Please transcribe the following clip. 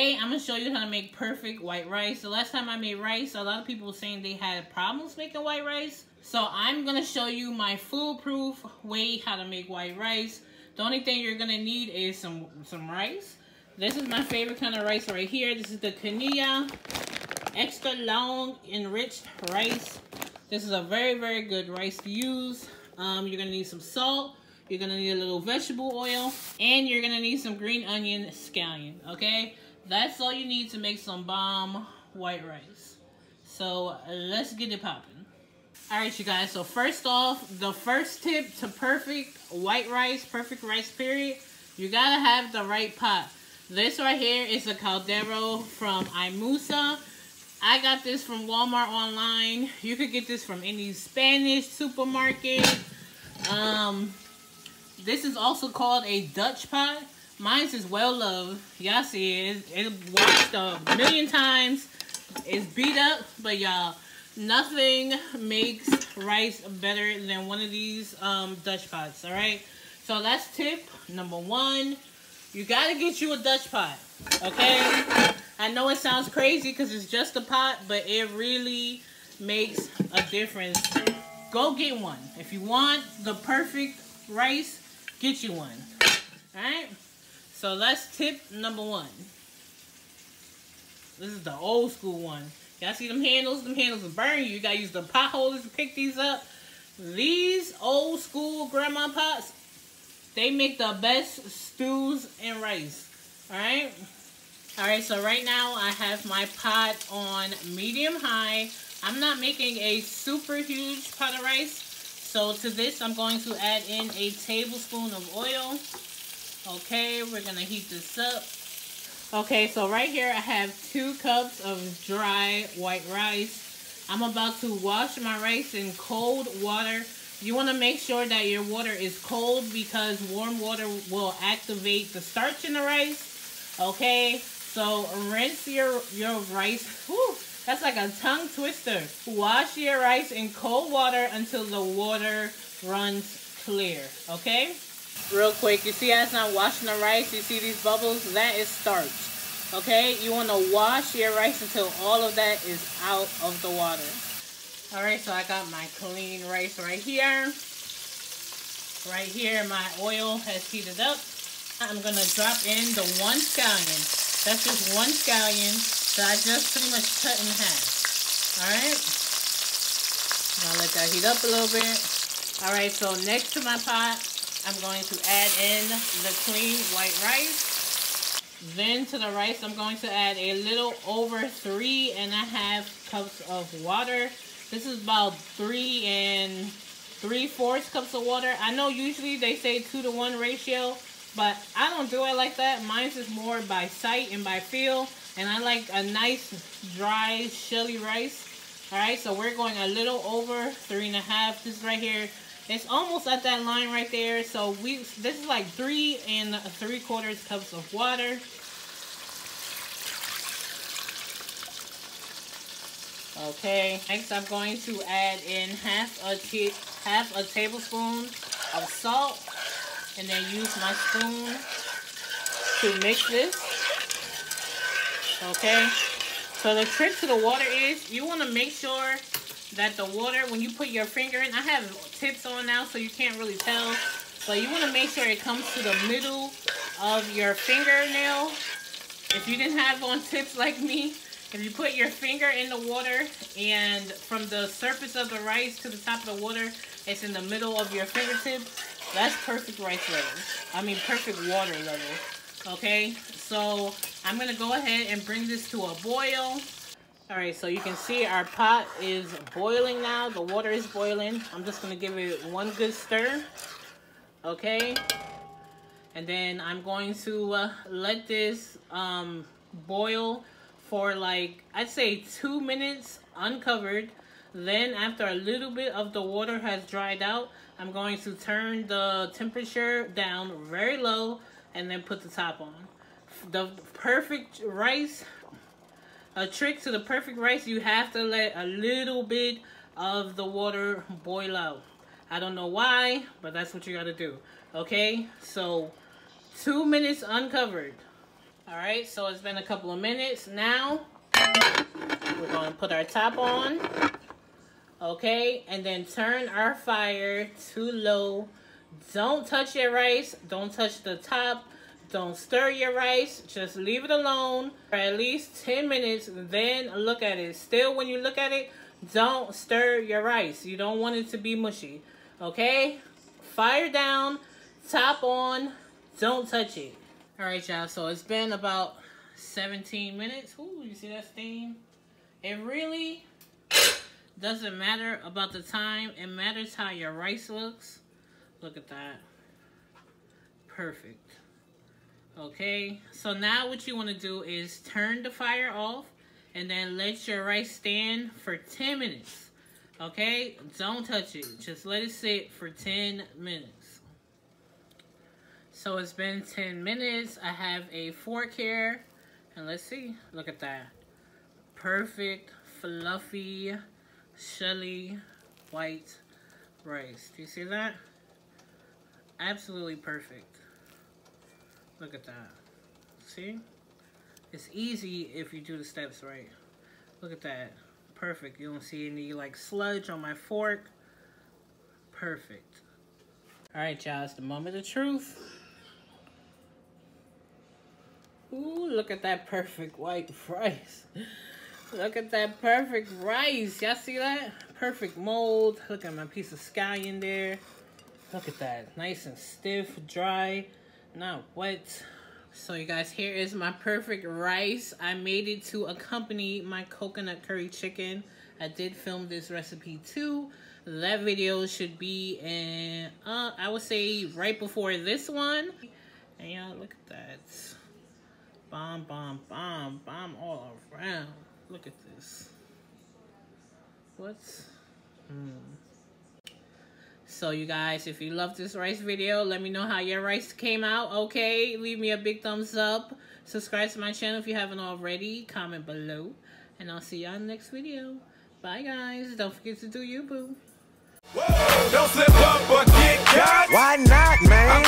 Today, I'm going to show you how to make perfect white rice. The last time I made rice, a lot of people were saying they had problems making white rice. So I'm going to show you my foolproof way how to make white rice. The only thing you're going to need is some rice. This is my favorite kind of rice right here. This is the Canilla extra long enriched rice. This is a very, very good rice to use. You're going to need some salt. You're going to need a little vegetable oil. And you're going to need some green onion scallion. Okay? That's all you need to make some bomb white rice. So let's get it popping. Alright, you guys. So first off, the first tip to perfect white rice, perfect rice period, you got to have the right pot. This right here is a Caterer from Imusa. I got this from Walmart online. You could get this from any Spanish supermarket. This is also called a Dutch pot. Mine is well loved. Y'all see it. It's washed a million times. It's beat up, but y'all, nothing makes rice better than one of these Dutch pots. All right. So that's tip number one. You gotta get you a Dutch pot. Okay. I know it sounds crazy because it's just a pot, but it really makes a difference. Go get one. If you want the perfect rice, get you one. Alright? So that's tip number one. This is the old school one. Y'all see them handles? Them handles will burn you. You gotta use the pot holders to pick these up. These old school grandma pots, they make the best stews and rice. Alright? Alright, so right now I have my pot on medium high. I'm not making a super huge pot of rice. So to this, I'm going to add in a tablespoon of oil. Okay, we're going to heat this up. Okay, so right here I have 2 cups of dry white rice. I'm about to wash my rice in cold water. You want to make sure that your water is cold because warm water will activate the starch in the rice. Okay, so rinse your rice. Whew. That's like a tongue twister. Wash your rice in cold water until the water runs clear, okay? Real quick, you see how it's not washing the rice? You see these bubbles? That is starch, okay? You want to wash your rice until all of that is out of the water. Alright, so I got my clean rice right here. Right here, my oil has heated up. I'm going to drop in the 1 scallion. That's just 1 scallion. So I just pretty much cut in half. Alright. Now let that heat up a little bit. Alright, so next to my pot, I'm going to add in the clean white rice. Then to the rice, I'm going to add a little over 3.5 cups of water. This is about 3 3/4 cups of water. I know usually they say 2-to-1 ratio, but I don't do it like that. Mine is more by sight and by feel. And I like a nice, dry, shelly rice. Alright, so we're going a little over 3.5. This right here, it's almost at that line right there. So this is like 3 3/4 cups of water. Okay, next I'm going to add in half a tablespoon of salt. And then use my spoon to mix this. Okay, so the trick to the water is you want to make sure that the water, when you put your finger in, I have tips on now so you can't really tell, but you want to make sure it comes to the middle of your fingernail. If you didn't have on tips like me, if you put your finger in the water and from the surface of the rice to the top of the water, it's in the middle of your fingertip, that's perfect rice level. I mean perfect water level. Okay, so I'm going to go ahead and bring this to a boil. Alright, so you can see our pot is boiling now. The water is boiling. I'm just going to give it one good stir. Okay. And then I'm going to let this boil for like, I'd say 2 minutes uncovered. Then after a little bit of the water has dried out, I'm going to turn the temperature down very low and then put the top on. The perfect rice, a trick to the perfect rice, you have to let a little bit of the water boil out. I don't know why, but that's what you gotta do. Okay, so 2 minutes uncovered. Alright, so it's been a couple of minutes. Now, we're going to put our top on. Okay, and then turn our fire to low. Don't touch your rice. Don't touch the top. Don't stir your rice. Just leave it alone for at least 10 minutes. Then look at it. Still, when you look at it, don't stir your rice. You don't want it to be mushy. Okay? Fire down. Top on. Don't touch it. Alright, y'all. So it's been about 17 minutes. Ooh, you see that steam? It really doesn't matter about the time. It matters how your rice looks. Look at that. Perfect. Okay, so now what you want to do is turn the fire off and then let your rice stand for 10 minutes. Okay, don't touch it. Just let it sit for 10 minutes. So it's been 10 minutes. I have a fork here. And let's see. Look at that. Perfect, fluffy, shelly, white rice. Do you see that? Absolutely perfect. Look at that. See? It's easy if you do the steps right. Look at that. Perfect. You don't see any like sludge on my fork. Perfect. Alright, y'all. It's the moment of truth. Ooh, look at that perfect white rice. Look at that perfect rice. Y'all see that? Perfect mold. Look at my piece of scallion there. Look at that. Nice and stiff, dry, not wet. So you guys, here is my perfect rice. I made it to accompany my coconut curry chicken. I did film this recipe too. That video should be in, I would say right before this one. And y'all, look at that. Bomb, bomb, bomb, bomb all around. Look at this. What's... So you guys, if you love this rice video, let me know how your rice came out, okay? Leave me a big thumbs up. Subscribe to my channel if you haven't already. Comment below. And I'll see y'all in the next video. Bye, guys. Don't forget to do you, boo. Whoa, don't slip up or get caught. Why not, man?